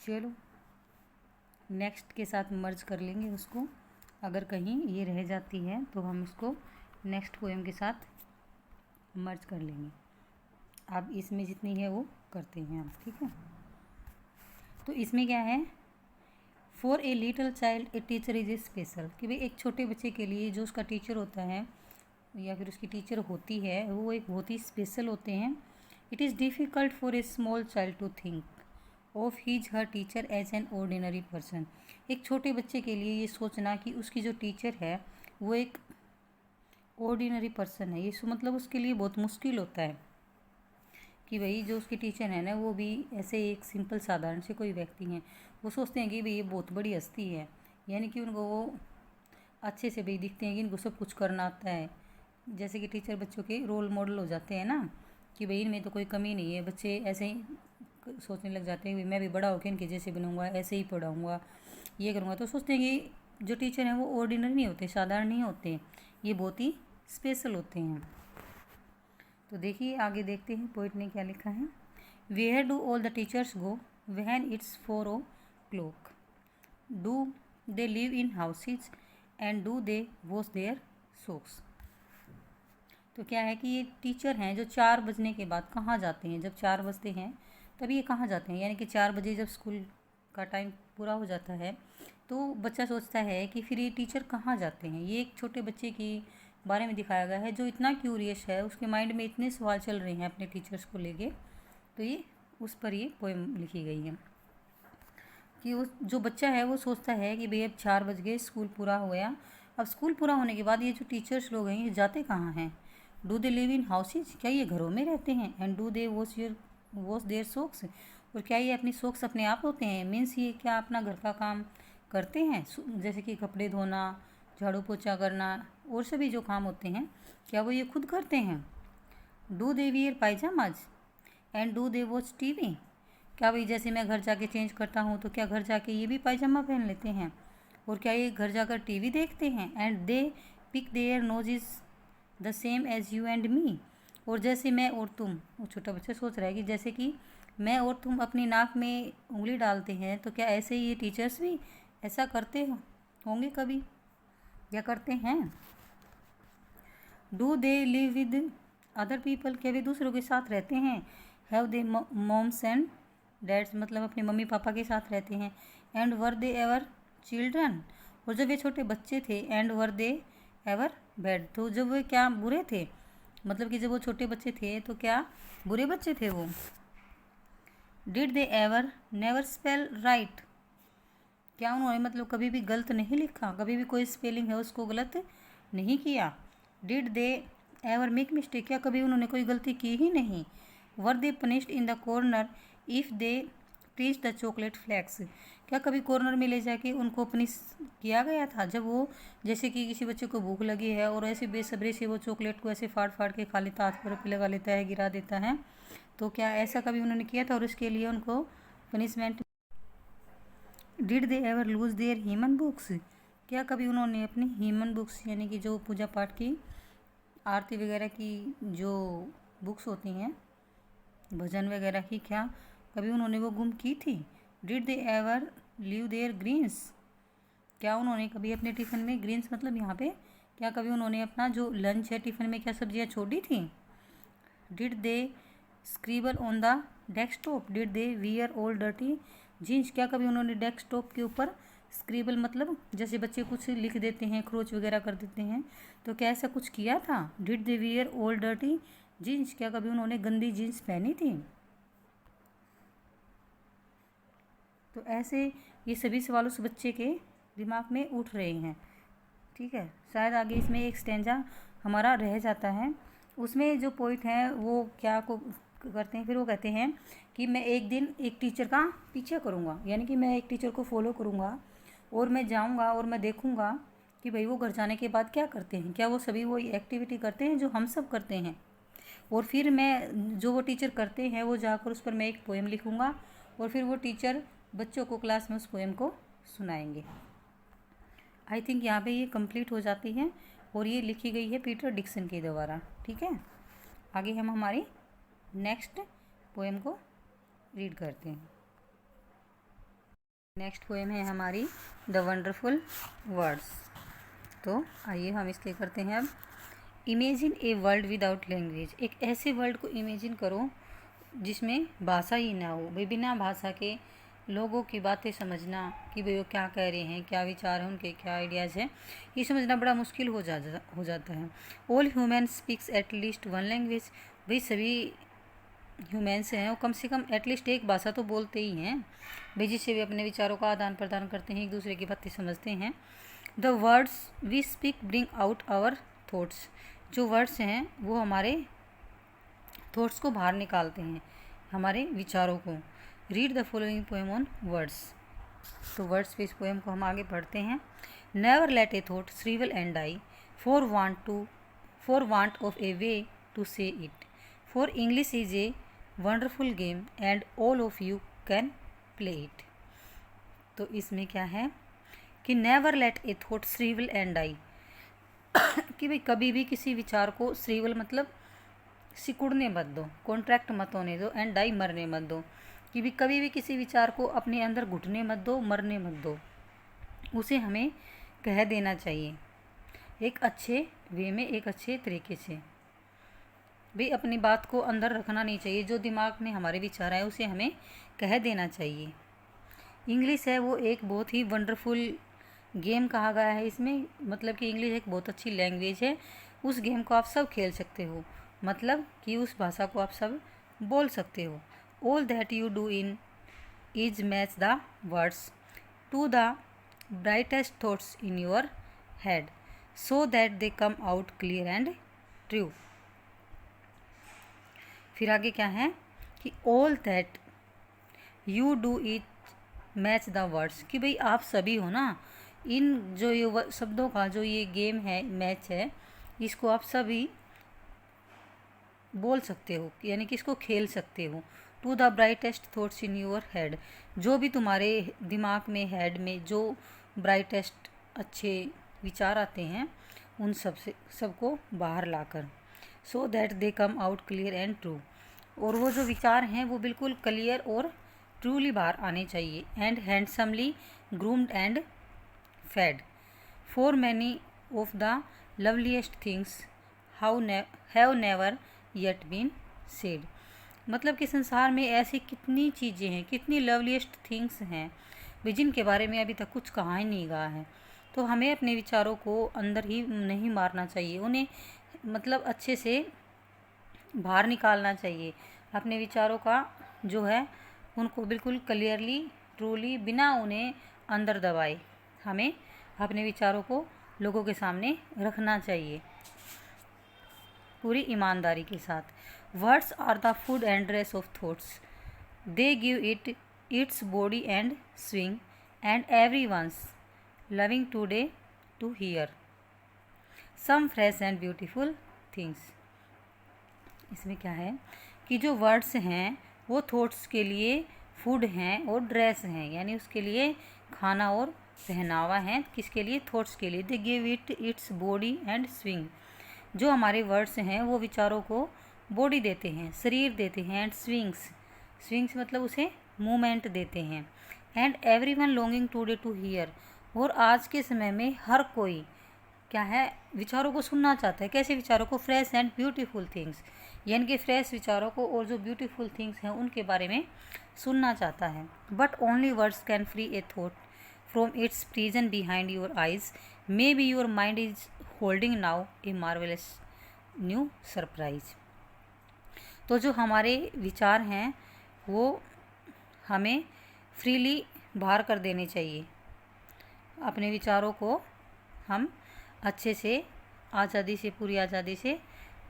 चलो नेक्स्ट के साथ मर्ज कर लेंगे उसको, अगर कहीं ये रह जाती है तो हम उसको नेक्स्ट पोएम के साथ मर्ज कर लेंगे। अब इसमें जितनी है वो करते हैं हम, ठीक है। तो इसमें क्या है, for a little child a teacher is a special, कि भाई एक छोटे बच्चे के लिए जो उसका टीचर होता है या फिर उसकी टीचर होती है वो एक बहुत ही स्पेशल होते हैं। It is difficult for a small child to think of his her teacher as an ordinary person. एक छोटे बच्चे के लिए ये सोचना कि उसकी जो टीचर है वो एक ऑर्डिनरी पर्सन है, ये मतलब उसके लिए बहुत मुश्किल होता है कि भाई जो उसकी टीचर है ना वो भी ऐसे एक सिंपल साधारण से कोई व्यक्ति हैं। वो सोचते हैं कि भाई ये बहुत बड़ी हस्ती है, यानी कि उनको वो अच्छे से भाई दिखते हैं कि इनको सब कुछ करना आता है। जैसे कि टीचर बच्चों के रोल मॉडल हो जाते हैं ना, कि भाई इनमें तो कोई कमी नहीं है। बच्चे ऐसे ही सोचने लग जाते हैं कि मैं भी बड़ा होकर इनके जैसे बनूंगा, ऐसे ही पढ़ाऊँगा, ये करूँगा। तो सोचते हैं कि जो टीचर हैं वो ऑर्डिनरी नहीं होते, साधारण नहीं होते, ये बहुत ही स्पेशल होते हैं। तो देखिए आगे देखते हैं पोइट ने क्या लिखा है। Where do all the teachers go when it's 4 o'clock, do they live in houses and do they wash their socks. तो क्या है कि ये टीचर हैं जो 4 बजने के बाद कहाँ जाते हैं, जब 4 बजते हैं तभी ये कहाँ जाते हैं, यानी कि 4 बजे जब स्कूल का टाइम पूरा हो जाता है तो बच्चा सोचता है कि फिर ये टीचर कहाँ जाते हैं। ये एक छोटे बच्चे की बारे में दिखाया गया है जो इतना क्यूरियस है, उसके माइंड में इतने सवाल चल रहे हैं अपने टीचर्स को लेके, तो ये उस पर ये पोएम लिखी गई है। कि वो जो बच्चा है वो सोचता है कि भई अब 4 बज गए, स्कूल पूरा हो गया। अब स्कूल पूरा होने के बाद ये जो टीचर्स लोग हैं ये जाते कहाँ हैं? Do they live in houses? क्या ये घरों में रहते हैं? And do they wash their socks? और क्या ये अपनी सॉक्स अपने आप धोते हैं? मीन्स ये क्या अपना घर का काम करते हैं, जैसे कि कपड़े धोना, झाड़ू पोछा करना और सभी जो काम होते हैं, क्या वो ये खुद करते हैं? Do they wear pyjamas? And do they watch TV? क्या भाई जैसे मैं घर जाके चेंज करता हूँ तो क्या घर जाके ये भी पायजामा पहन लेते हैं? और क्या ये घर जाकर टीवी देखते हैं? And they pick their nose is the same as you and me? और जैसे मैं और तुम, वो छोटा बच्चा सोच रहा है कि जैसे कि मैं और तुम अपनी नाक में उंगली डालते हैं, तो क्या ऐसे ही ये टीचर्स भी ऐसा करते होंगे कभी, या करते हैं? Do they live with other people? क्या वे दूसरों के साथ रहते हैं? Have they moms and dads? मतलब अपने मम्मी पापा के साथ रहते हैं। And were they ever children? और जब वे छोटे बच्चे थे, and were they ever bad? तो जब वे क्या बुरे थे, मतलब कि जब वो छोटे बच्चे थे तो क्या बुरे बच्चे थे वो? Did they ever never spell right? क्या उन्होंने मतलब कभी भी गलत नहीं लिखा, कभी भी कोई स्पेलिंग है उसको गलत नहीं किया? Did they ever make mistake? क्या कभी उन्होंने कोई गलती की ही नहीं? Were they punished in the corner if they teach the chocolate flakes? क्या कभी कॉर्नर में ले जाके उनको पनिश किया गया था, जब वो जैसे कि किसी बच्चे को भूख लगी है और ऐसे बेसब्री से वो चॉकलेट को ऐसे फाड़ फाड़ के खा लेता, हाथ पर लगा लेता है, गिरा देता है, तो क्या ऐसा कभी उन्होंने किया था और उसके लिए उनको punishment? Did they ever lose their human books? क्या कभी उन्होंने अपनी ह्यूमन बुक्स यानी कि जो पूजा पाठ की, आरती वगैरह की जो बुक्स होती हैं, भजन वगैरह की, क्या कभी उन्होंने वो गुम की थी? Did they ever leave their greens? क्या उन्होंने कभी अपने टिफ़िन में, ग्रीन्स मतलब यहाँ पे, क्या कभी उन्होंने अपना जो लंच है टिफ़िन में क्या सब्जियाँ छोड़ी थी? Did they scribble on the desktop? Did they wear all dirty jeans? क्या कभी उन्होंने डेस्कटॉप के ऊपर स्क्रिबल मतलब जैसे बच्चे कुछ लिख देते हैं, खरोच वगैरह कर देते हैं, तो क्या ऐसा कुछ किया था? Did they wear all dirty jeans? क्या कभी उन्होंने गंदी जीन्स पहनी थी? तो ऐसे ये सभी सवाल उस बच्चे के दिमाग में उठ रहे हैं। ठीक है, शायद आगे इसमें एक स्टेंजा हमारा रह जाता है, उसमें जो पोइट हैं वो क्या को करते हैं, फिर वो कहते हैं कि मैं एक दिन एक टीचर का पीछा करूँगा, यानी कि मैं एक टीचर को फॉलो करूँगा और मैं जाऊँगा और मैं देखूँगा कि भाई वो घर जाने के बाद क्या करते हैं, क्या वो सभी वो एक्टिविटी करते हैं जो हम सब करते हैं, और फिर मैं जो वो टीचर करते हैं वो जाकर उस पर मैं एक पोएम लिखूँगा और फिर वो टीचर बच्चों को क्लास में उस पोएम को सुनाएंगे। आई थिंक यहाँ पे ये कंप्लीट हो जाती है और ये लिखी गई है पीटर डिक्सन के द्वारा। ठीक है, आगे हम हमारी नेक्स्ट पोएम को रीड करते हैं। नेक्स्ट पोएम है हमारी द वंडरफुल वर्ड्स। तो आइए हम इसके करते हैं अब। Imagine a world without language? एक ऐसे वर्ल्ड को इमेजिन करो जिसमें भाषा ही ना हो, भाई बिना भाषा के लोगों की बातें समझना कि भाई वो क्या कह रहे हैं, क्या विचार हैं उनके, क्या आइडियाज़ हैं, ये समझना बड़ा मुश्किल हो जाता है। All human speaks at least one language? भाई सभी ह्यूमन्स हैं वो कम से कम एटलीस्ट एक भाषा तो बोलते ही हैं भाई, जिससे वे अपने विचारों का आदान प्रदान करते हैं, एक दूसरे की बातें समझते हैं। The words we speak bring out our thoughts? जो वर्ड्स हैं वो हमारे थॉट्स को बाहर निकालते हैं, हमारे विचारों को। Read the following poem on words. तो वर्ड्स पे इस पोएम को हम आगे पढ़ते हैं। Never let a thought shrivel and die for want of a way to say it, for English is a wonderful game and all of you can play it. तो इसमें क्या है कि never let a thought shrivel and die, कि भाई कभी भी किसी विचार को, श्रीवल मतलब सिकुड़ने मत दो, कॉन्ट्रैक्ट मत होने दो, एंड डाई मरने मत दो, कि भी कभी भी किसी विचार को अपने अंदर घुटने मत दो, मरने मत दो, उसे हमें कह देना चाहिए एक अच्छे वे में, एक अच्छे तरीके से। भी अपनी बात को अंदर रखना नहीं चाहिए, जो दिमाग में हमारे विचार आए उसे हमें कह देना चाहिए। इंग्लिश है वो एक बहुत ही वंडरफुल गेम कहा गया है इसमें, मतलब कि इंग्लिश एक बहुत अच्छी लैंग्वेज है, उस गेम को आप सब खेल सकते हो, मतलब कि उस भाषा को आप सब बोल सकते हो। All that you do in is match the words to the brightest thoughts in your head so that they come out clear and true. फिर आगे क्या है कि all that you do it match the words, कि भाई आप सभी हो ना, इन जो ये शब्दों का जो ये गेम है, मैच है, इसको आप सभी बोल सकते हो, यानी कि इसको खेल सकते हो। To the brightest thoughts in your head, जो भी तुम्हारे दिमाग में, हेड में जो ब्राइटेस्ट अच्छे विचार आते हैं उन सबको बाहर लाकर, so that they come out clear and true, और वो जो विचार हैं वो बिल्कुल क्लियर और ट्रूली बाहर आने चाहिए। And handsomely groomed and fed for many of the loveliest things have never yet been said, मतलब कि संसार में ऐसी कितनी चीज़ें हैं, कितनी लवलीस्ट थिंग्स हैं जिनके बारे में अभी तक कुछ कहा ही नहीं गया है। तो हमें अपने विचारों को अंदर ही नहीं मारना चाहिए, उन्हें मतलब अच्छे से बाहर निकालना चाहिए। अपने विचारों का जो है उनको बिल्कुल क्लियरली, ट्रूली, बिना उन्हें अंदर दबाए हमें अपने विचारों को लोगों के सामने रखना चाहिए पूरी ईमानदारी के साथ। Words are the food and dress of thoughts, they give it its body and swing and everyone's loving today to hear some fresh and beautiful things. इसमें क्या है कि जो वर्ड्स हैं वो थॉट्स के लिए फूड हैं और ड्रेस हैं, यानी उसके लिए खाना और पहनावा है। किसके लिए? थॉट्स के लिए। दे give it its body and swing, जो हमारे वर्ड्स हैं वो विचारों को बॉडी देते हैं, शरीर देते हैं। एंड स्विंग्स मतलब उसे मूवमेंट देते हैं। And everyone longing today to hear, और आज के समय में हर कोई क्या है, विचारों को सुनना चाहता है। कैसे विचारों को? फ्रेश एंड ब्यूटीफुल थिंग्स, यानी कि फ्रेश विचारों को और जो ब्यूटीफुल थिंग्स हैं उनके बारे में सुनना चाहता है। But only words can free A thought from its prison behind your eyes, may be your mind is holding now a marvellous new surprise. तो जो हमारे विचार हैं वो हमें फ्रीली बाहर कर देने चाहिए। अपने विचारों को हम अच्छे से, आज़ादी से, पूरी आज़ादी से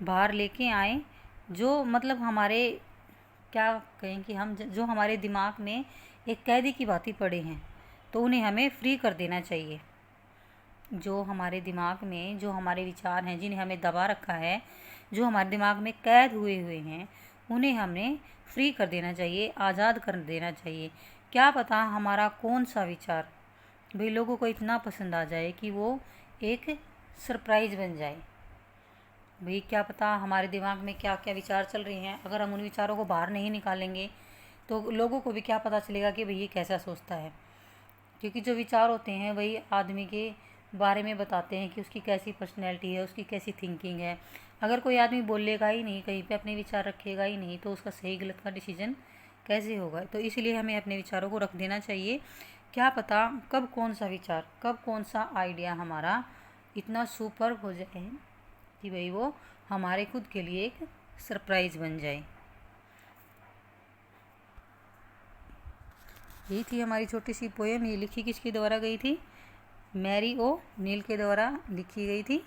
बाहर लेके आएँ। जो मतलब हमारे क्या कहें कि हम जो हमारे दिमाग में एक कैदी की भांति पड़े हैं, तो उन्हें हमें फ्री कर देना चाहिए। जो हमारे दिमाग में जो हमारे विचार हैं, जिन्हें हमें दबा रखा है, जो हमारे दिमाग में कैद हुए हैं, उन्हें हमने फ्री कर देना चाहिए, आज़ाद कर देना चाहिए। क्या पता हमारा कौन सा विचार भाई लोगों को इतना पसंद आ जाए कि वो एक सरप्राइज़ बन जाए। भाई क्या पता हमारे दिमाग में क्या क्या विचार चल रहे हैं, अगर हम उन विचारों को बाहर नहीं निकालेंगे तो लोगों को भी क्या पता चलेगा कि भाई ये कैसा सोचता है। क्योंकि जो विचार होते हैं वही आदमी के बारे में बताते हैं कि उसकी कैसी पर्सनैलिटी है, उसकी कैसी थिंकिंग है। अगर कोई आदमी बोलेगा ही नहीं, कहीं पे अपने विचार रखेगा ही नहीं, तो उसका सही गलत का डिसीजन कैसे होगा। तो इसलिए हमें अपने विचारों को रख देना चाहिए। क्या पता कब कौन सा विचार, कब कौन सा आइडिया हमारा इतना सुपर हो जाए कि भाई वो हमारे खुद के लिए एक सरप्राइज़ बन जाए। यही थी हमारी छोटी सी पोएम। ये लिखी किसके द्वारा गई थी? मैरी ओ नील के द्वारा लिखी गई थी।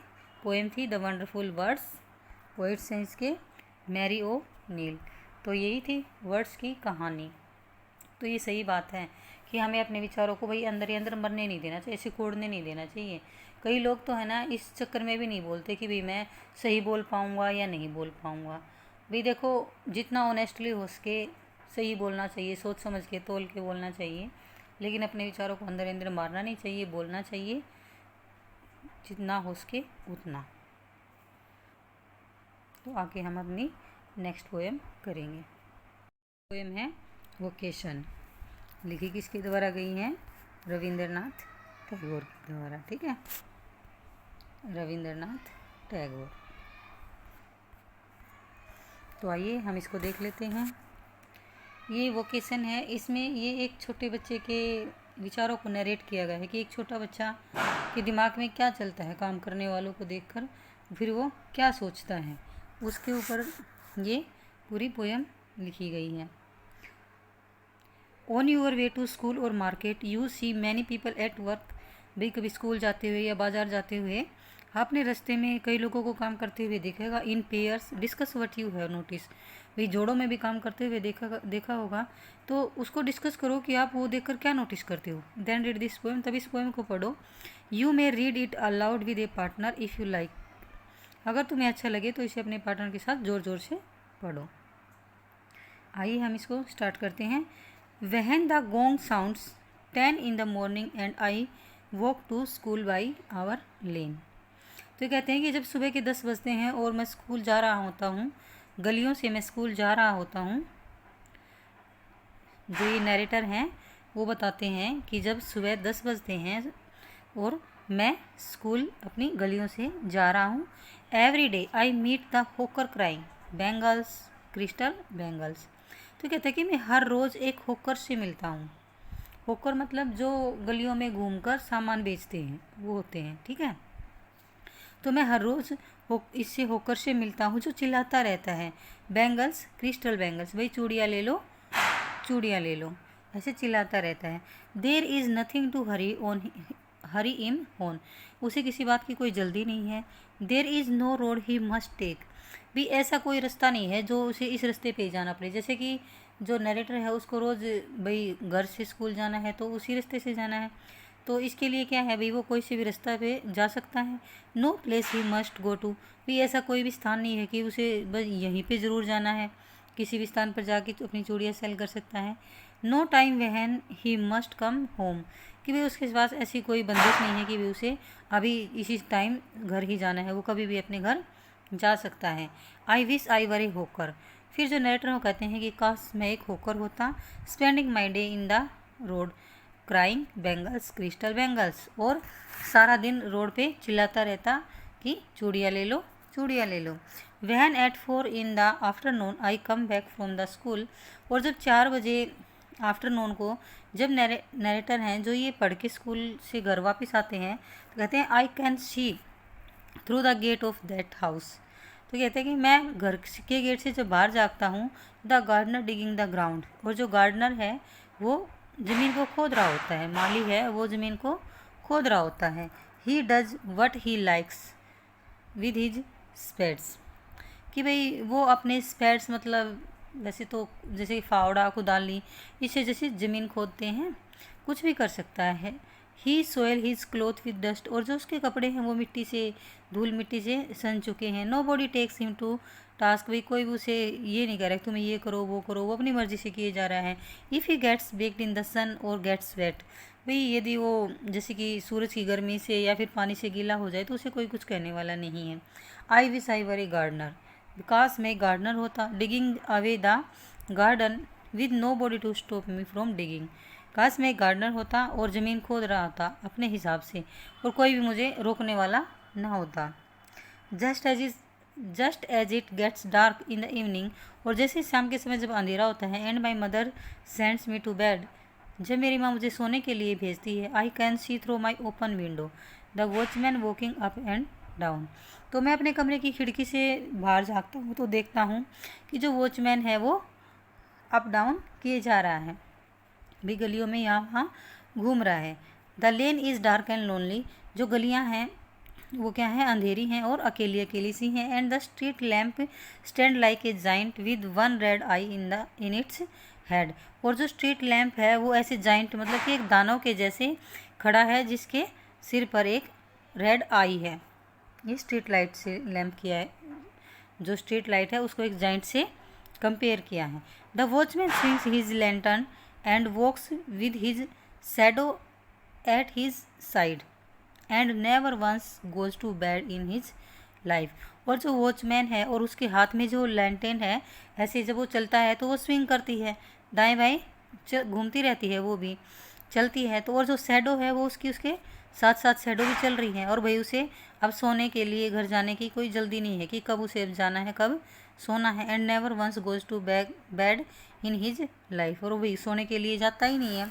पोएम थी द वंडरफुल वर्ड्स, पोइट्स हैं इसके मैरी ओ नील। तो यही थी वर्ड्स की कहानी। तो ये सही बात है कि हमें अपने विचारों को भाई अंदर ही अंदर मरने नहीं देना चाहिए, सिकोड़ने नहीं देना चाहिए। कई लोग तो है ना इस चक्कर में भी नहीं बोलते कि भाई मैं सही बोल पाऊँगा या नहीं बोल पाऊँगा। भाई देखो, जितना ऑनेस्टली हो सके सही बोलना चाहिए, सोच समझ के तोल के बोलना चाहिए, लेकिन अपने विचारों को अंदर अंदर मारना नहीं चाहिए, बोलना चाहिए जितना हो सके उतना। तो आगे हम अपनी नेक्स्ट पोएम करेंगे। पोएम है वोकेशन। लिखी किसके द्वारा गई हैं? रविंद्रनाथ टैगोर के द्वारा। ठीक है, रविंद्रनाथ टैगोर। तो आइए हम इसको देख लेते हैं। ये वोकेशन है, इसमें ये एक छोटे बच्चे के विचारों को नरेट किया गया है कि एक छोटा बच्चा के दिमाग में क्या चलता है काम करने वालों को देखकर, फिर वो क्या सोचता है, उसके ऊपर ये पूरी पोएम लिखी गई है। On your way to school और market you see many people at work. भाई कभी स्कूल जाते हुए या बाजार जाते हुए आपने रास्ते में कई लोगों को काम करते हुए देखेगा। इन pairs discuss what you have notice. भाई जोड़ों में भी काम करते हुए देखा होगा, तो उसको डिस्कस करो कि आप वो देखकर क्या नोटिस करते हो। देन रीड दिस पोएम, तब इस पोएम को पढ़ो। You may read it allowed with A partner if you like. अगर तुम्हें अच्छा लगे तो इसे अपने पार्टनर के साथ ज़ोर ज़ोर से पढ़ो। आइए हम इसको स्टार्ट करते हैं। When the gong sounds 10 in the morning and I walk to school by our lane। तो कहते हैं कि जब सुबह के 10 बजते हैं और मैं स्कूल जा रहा होता हूँ, गलियों से मैं स्कूल जा रहा होता हूँ। जो ये नरेटर हैं वो बताते हैं कि जब सुबह 10 बजते हैं और मैं स्कूल अपनी गलियों से जा रहा हूँ। Every day I meet the hawker crying bangles crystal bangles. तो कहते हैं कि मैं हर रोज़ एक होकर से मिलता हूँ। होकर मतलब जो गलियों में घूमकर सामान बेचते हैं वो होते हैं, ठीक है। तो मैं हर रोज़ इससे होकर से मिलता हूँ जो चिल्लाता रहता है बैंगल्स क्रिस्टल बैंगल्स। भाई चूड़ियाँ ले लो, चूड़ियाँ ले लो, ऐसे चिल्लाता रहता है। There is nothing to hurry in on. उसे किसी बात की कोई जल्दी नहीं है। There is no road he must take. भी ऐसा कोई रास्ता नहीं है जो उसे इस रास्ते पे जाना पड़े। जैसे कि जो नरेटर है उसको रोज़ भाई घर से स्कूल जाना है तो उसी रास्ते से जाना है, तो इसके लिए क्या है भाई वो कोई से भी रास्ता पे जा सकता है। No place he must go to. भी ऐसा कोई भी स्थान नहीं है कि उसे बस यहीं पे ज़रूर जाना है, किसी भी स्थान पर जाके तो अपनी चूड़ियाँ सेल कर सकता है। नो टाइम वहन ही मस्ट कम होम। कि भाई उसके पास ऐसी कोई बंदिश नहीं है कि भाई उसे अभी इसी टाइम घर ही जाना है, वो कभी भी अपने घर जा सकता है। आई विश आई वर ए होकर। फिर जो नरेटर वो कहते हैं कि काश मैं एक होकर होता। Spending my day in the road crying bangles crystal bangles. और सारा दिन रोड पे चिल्लाता रहता कि चूड़ियाँ ले लो, चूड़ियाँ ले लो। When at 4 in the afternoon I come back from the school. और जब 4 बजे आफ्टरनून को जब नरेटर हैं जो ये पढ़ के स्कूल से घर वापस आते हैं तो कहते हैं I can see through the gate of that house. तो कहते हैं कि मैं घर के गेट से जब बाहर जाता हूँ the gardener digging the ground. और जो गार्डनर है वो ज़मीन को खोद रहा होता है, माली है वो ज़मीन को खोद रहा होता है। He does what he likes with his spades. कि भाई वो अपने स्पेड्स मतलब वैसे तो जैसे फावड़ा कुदाली इससे जैसे ज़मीन खोदते हैं, कुछ भी कर सकता है। He soil his cloth with dust. और जो उसके कपड़े हैं वो मिट्टी से धूल मिट्टी से सन चुके हैं। Nobody takes him to task. भाई कोई भी उसे ये नहीं कह रहा है तुम्हें ये करो वो करो, वो अपनी मर्ज़ी से किए जा रहा है। If he gets baked in the sun और गेट्स वेट। भाई यदि वो जैसे कि सूरज की गर्मी से या फिर पानी से गीला हो जाए तो उसे कोई कुछ कहने वाला नहीं है। I wish I were a gardener. Because मैं गार्डनर होता। Digging away the garden with nobody to stop me from digging. काश मैं गार्डनर होता और ज़मीन खोद रहा होता अपने हिसाब से और कोई भी मुझे रोकने वाला ना होता। Just as it gets dark in the evening. और जैसे शाम के समय जब अंधेरा होता है and my mother sends me to bed. जब मेरी माँ मुझे सोने के लिए भेजती है। I can see through my open window the watchman walking up and down. तो मैं अपने कमरे की खिड़की से बाहर झाँकता हूँ तो देखता हूँ कि जो वॉचमैन है वो अप डाउन किए जा रहा है, भी गलियों में यहाँ वहाँ घूम रहा है। The lane is dark and lonely. जो गलियाँ हैं वो क्या है अंधेरी हैं और अकेली अकेली सी हैं। And the street lamp stand like a giant with one red I in its head. और जो स्ट्रीट लैम्प है वो ऐसे जाइंट मतलब कि एक दानव के जैसे खड़ा है जिसके सिर पर एक रेड आई है। ये स्ट्रीट लाइट से लैम्प किया है, जो स्ट्रीट लाइट है उसको एक जाइंट से कंपेयर किया है। The watchman swings his lantern and walks with his shadow at his side and never once goes to bed in his life. और जो वॉचमैन है और उसके हाथ में जो लैंटेन है ऐसे जब वो चलता है तो वो स्विंग करती है, दाएं बाएं घूमती रहती है, वो भी चलती है। तो और जो शैडो है वो उसके साथ साथ शैडो भी चल रही हैं। और भाई उसे अब सोने के लिए घर जाने की कोई जल्दी नहीं है कि कब उसे अब जाना है कब सोना है। And never once goes to bed in his life. और वही सोने के लिए जाता ही नहीं है।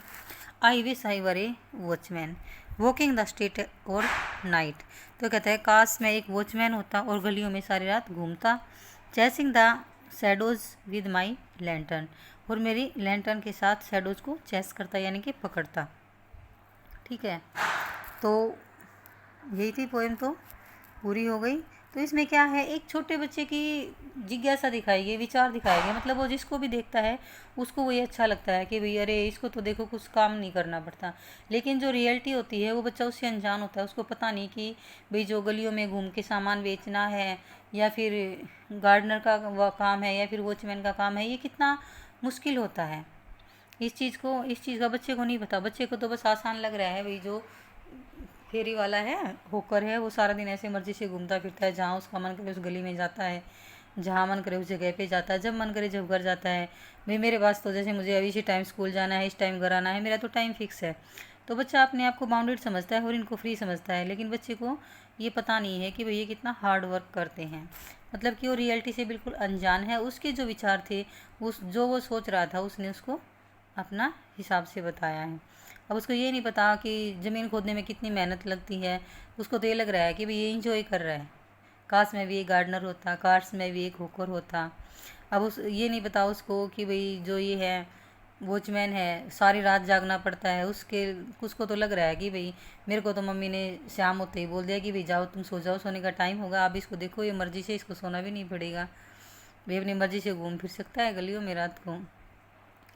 I wish I were a watchman walking the street all night. तो कहता है काश मैं एक वॉचमैन होता और गलियों में सारी रात घूमता। Chasing the shadows with my lantern. और मेरी लैंटर्न के साथ शैडोज को चेस करता यानी कि पकड़ता। ठीक है, तो यही थी पोएम, तो पूरी हो गई। तो इसमें क्या है, एक छोटे बच्चे की जिज्ञासा दिखाई गई, विचार दिखाए गए, मतलब वो जिसको भी देखता है उसको वही अच्छा लगता है कि भाई अरे इसको तो देखो कुछ काम नहीं करना पड़ता। लेकिन जो रियलिटी होती है वो बच्चा उससे अनजान होता है, उसको पता नहीं कि भाई जो गलियों में घूम के सामान बेचना है या फिर गार्डनर का काम है या फिर वॉचमैन का काम है, ये कितना मुश्किल होता है। इस चीज़ का बच्चे को नहीं पता। बच्चे को तो बस आसान लग रहा है भाई जो फेरी वाला है, होकर है, वो सारा दिन ऐसे मर्जी से घूमता फिरता है, जहाँ उसका मन करे उस गली में जाता है, जहाँ मन करे उस जगह पे जाता है, जब मन करे जब घर जाता है। भाई मेरे पास तो जैसे मुझे अभी इसी टाइम स्कूल जाना है, इस टाइम घर आना है, मेरा तो टाइम फिक्स है। तो बच्चा अपने आप को बाउंडेड समझता है और इनको फ्री समझता है, लेकिन बच्चे को ये पता नहीं है कि भाई ये कितना हार्ड वर्क करते हैं, मतलब कि वो रियलिटी से बिल्कुल अनजान है। उसके जो विचार थे, उस जो वो सोच रहा था, उसने उसको अपना हिसाब से बताया है। अब उसको ये नहीं पता कि ज़मीन खोदने में कितनी मेहनत लगती है, उसको तो ये लग रहा है कि भाई ये इंजॉय कर रहा है। काश में भी एक गार्डनर होता, काश में भी एक होकर होता। अब उस ये नहीं पता उसको कि भाई जो ये है वॉचमैन है, सारी रात जागना पड़ता है उसको तो लग रहा है कि भाई मेरे को तो मम्मी ने शाम होते ही बोल दिया कि भाई जाओ तुम सो जाओ, सोने का टाइम होगा। अब इसको देखो, ये मर्जी से इसको सोना भी नहीं पड़ेगा, भाई अपनी मर्जी से घूम फिर सकता है गलियों में रात को।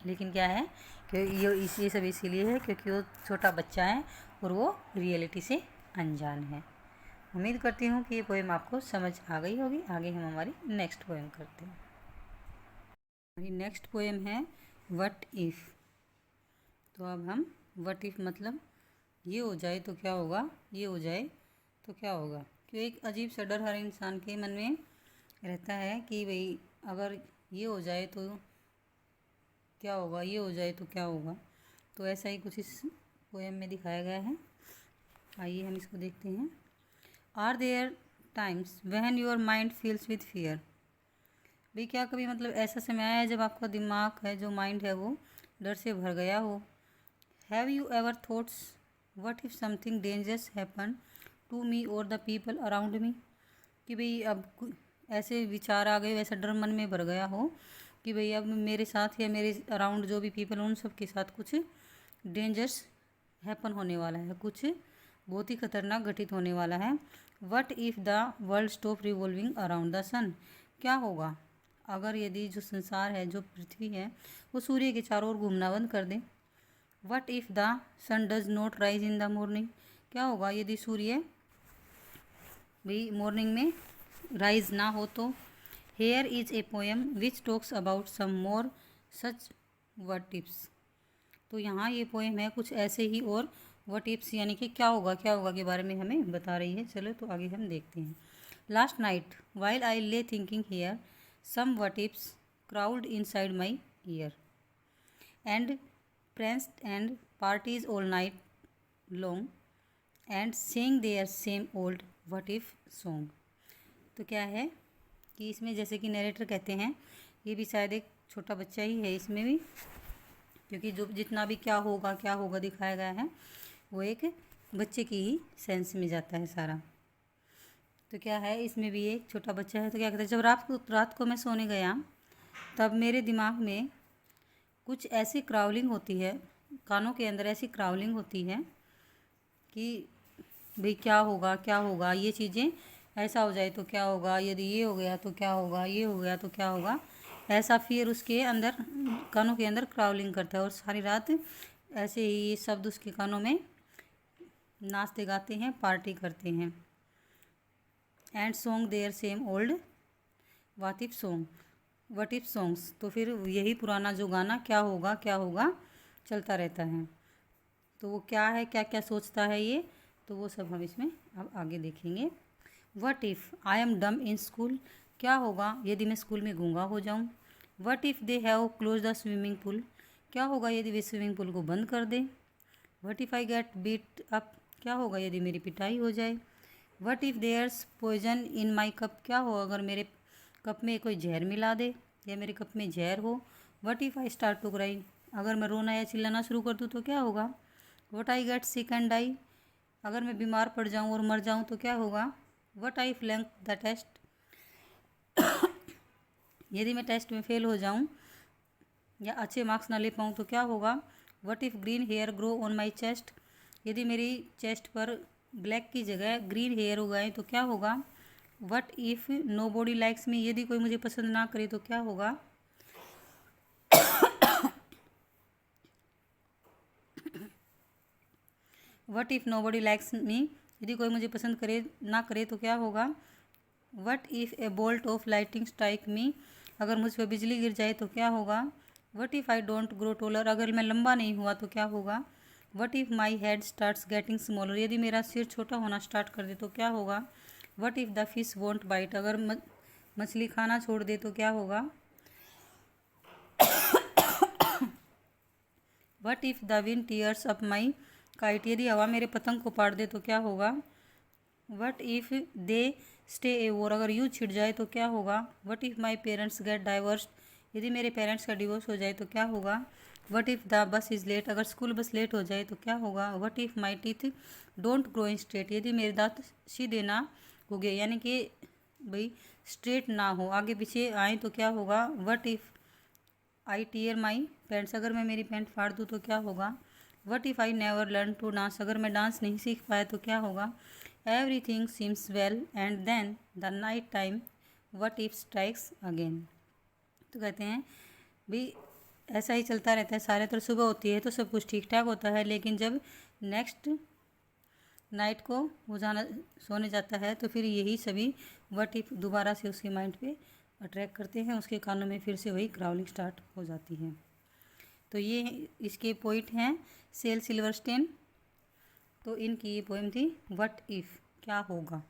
लेकिन क्या है कि ये सब इसीलिए है क्योंकि वो छोटा बच्चा है और वो रियलिटी से अनजान है। उम्मीद करती हूँ कि ये पोएम आपको समझ आ गई होगी। आगे हम हमारी नेक्स्ट पोएम करते हैं। हमारी नेक्स्ट पोएम है व्हाट इफ़। तो अब हम व्हाट इफ़ मतलब ये हो जाए तो क्या होगा, ये हो जाए तो क्या होगा। क्यों एक अजीब सा डर हर इंसान के मन में रहता है कि भाई अगर ये हो जाए तो क्या होगा, ये हो जाए तो क्या होगा। तो ऐसा ही कुछ इस पोएम में दिखाया गया है। आइए हम इसको देखते हैं। Are there times when your mind feels with fear. भाई क्या कभी मतलब ऐसा समय आया है जब आपका दिमाग है, जो माइंड है, वो डर से भर गया हो। Have you ever thoughts what if something dangerous happen to me or the people around me. कि भाई अब ऐसे विचार आ गए, वैसा डर मन में भर गया हो कि भाई अब मेरे साथ या मेरे अराउंड जो भी पीपल उन सब के साथ कुछ डेंजर्स हैपन होने वाला है, कुछ बहुत ही खतरनाक घटित होने वाला है। What if the world stop revolving around the sun. क्या होगा अगर यदि जो संसार है, जो पृथ्वी है, वो सूर्य के चारों ओर घूमना बंद कर दे। What if the sun does not rise in the morning. क्या होगा यदि सूर्य भी मॉर्निंग में राइज ना हो तो। Here is a poem which talks about some more such what ifs. तो यहाँ ये पोएम है कुछ ऐसे ही और व्हाट इफ्स यानी कि क्या होगा के बारे में हमें बता रही है। चलो तो आगे हम देखते हैं। Last night while I lay thinking here some what ifs crowd inside my ear and pranced and parties all night long and sang their same old what if song। तो क्या है कि इसमें जैसे कि नरेटर कहते हैं, ये भी शायद एक छोटा बच्चा ही है इसमें भी, क्योंकि जो जितना भी क्या होगा दिखाया गया है वो एक बच्चे की ही सेंस में जाता है सारा। तो क्या है इसमें भी एक छोटा बच्चा है। तो क्या कहता है, जब रात को मैं सोने गया तब मेरे दिमाग में कुछ ऐसी क्राउलिंग होती है, कानों के अंदर ऐसी क्राउलिंग होती है कि भाई क्या होगा, ये चीज़ें ऐसा हो जाए तो क्या होगा, यदि ये हो गया तो क्या होगा, ये हो गया तो क्या होगा। ऐसा फिर उसके अंदर कानों के अंदर क्राउलिंग करता है और सारी रात ऐसे ही ये शब्द उसके कानों में नाचते गाते हैं, पार्टी करते हैं। And song their same old what if songs. तो फिर यही पुराना जो गाना क्या होगा चलता रहता है। तो वो क्या है, क्या क्या सोचता है ये, तो वो सब हम इसमें अब आगे देखेंगे। What if I am dumb in school. क्या होगा यदि मैं स्कूल में गूंगा हो जाऊं। What if they have close the swimming pool. क्या होगा यदि वे स्विमिंग पूल को बंद कर दें। What if I get beat up. क्या होगा यदि मेरी पिटाई हो जाए। What if there's poison in my cup. क्या हो अगर मेरे कप में कोई जहर मिला दे या मेरे कप में जहर हो। What if I start to cry. अगर मैं रोना या चिल्लाना शुरू कर दूँ तो क्या होगा। What I get sick and die. अगर मैं बीमार पड़ जाऊँ और मर जाऊँ तो क्या होगा। What I flank the test. यदि मैं टेस्ट में फेल हो जाऊँ या अच्छे मार्क्स ना ले पाऊँ तो क्या होगा। What if green hair grow on my chest, यदि मेरी चेस्ट पर ब्लैक की जगह ग्रीन हेयर उगाएं तो क्या होगा। What if nobody likes me, यदि कोई मुझे पसंद ना करे तो क्या होगा। What if nobody likes me, यदि कोई मुझे पसंद करे ना करे तो क्या होगा। What if a bolt of lighting strike me, अगर मुझ पर बिजली गिर जाए तो क्या होगा। What if I don't grow taller, अगर मैं लंबा नहीं हुआ तो क्या होगा। What if my head starts getting smaller, यदि मेरा सिर छोटा होना स्टार्ट कर दे तो क्या होगा। What if the fish won't bite, अगर मछली खाना छोड़ दे तो क्या होगा। What if the wind tears up my kite, यदि हवा मेरे पतंग को पाड़ दे तो क्या होगा। What if they stay a war, अगर युद्ध छिड़ जाए तो क्या होगा। What if my parents get divorced, यदि मेरे पेरेंट्स का डिवोर्स हो जाए तो क्या होगा। What if the bus is late, अगर स्कूल बस लेट हो जाए तो क्या होगा। What if my teeth don't grow in straight, यदि मेरे दांत सीधे ना उगे, यानी कि भाई स्ट्रेट ना हो, आगे पीछे आए तो क्या होगा। What if I tear my pants, अगर मैं मेरी पैंट फाड़ दूँ तो क्या होगा। What if I never learn to dance, अगर मैं डांस नहीं सीख पाया तो क्या होगा। Everything seems well and then the night time what if strikes again. तो कहते हैं भी ऐसा ही चलता रहता है, सारे तरह सुबह होती है तो सब कुछ ठीक ठाक होता है, लेकिन जब नेक्स्ट नाइट को वो जाना सोने जाता है तो फिर यही सभी वट इफ दोबारा से उसके माइंड पे अट्रैक्ट करते हैं, उसके कानों में फिर से वही ग्राउलिंग स्टार्ट हो जाती है। तो ये इसके पोइट हैं सेल सिल्वरस्टेन। तो इनकी ये पोएम थी व्हाट इफ़, क्या होगा।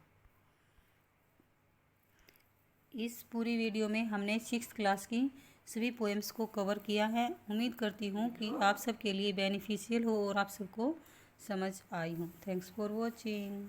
इस पूरी वीडियो में हमने 6th क्लास की सभी पोएम्स को कवर किया है। उम्मीद करती हूँ कि आप सबके लिए बेनिफिशियल हो और आप सबको समझ आई हो। Thanks for watching.